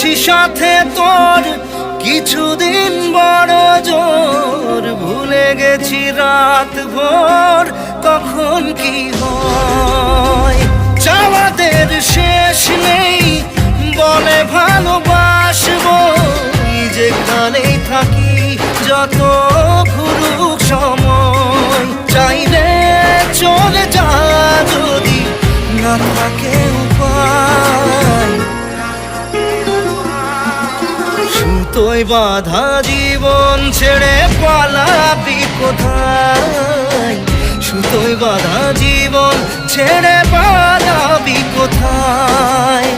আছি সাথে তোর কিছুদিন বড় জোর, ভুলে গেছি রাত ভোর কখন কি হয়। চাওয়াদের শেষ নেই বলে ভালোবাসবো, যেখানেই থাকি যত ঘুরুক সময়। চাইলে চলে যা যদি না থাকে উপায়, সুতোয় বাঁধা জীবন ছেড়ে পালাবি কোথায়, সুতোয় বাঁধা জীবন ছেড়ে পালাবি কোথায়।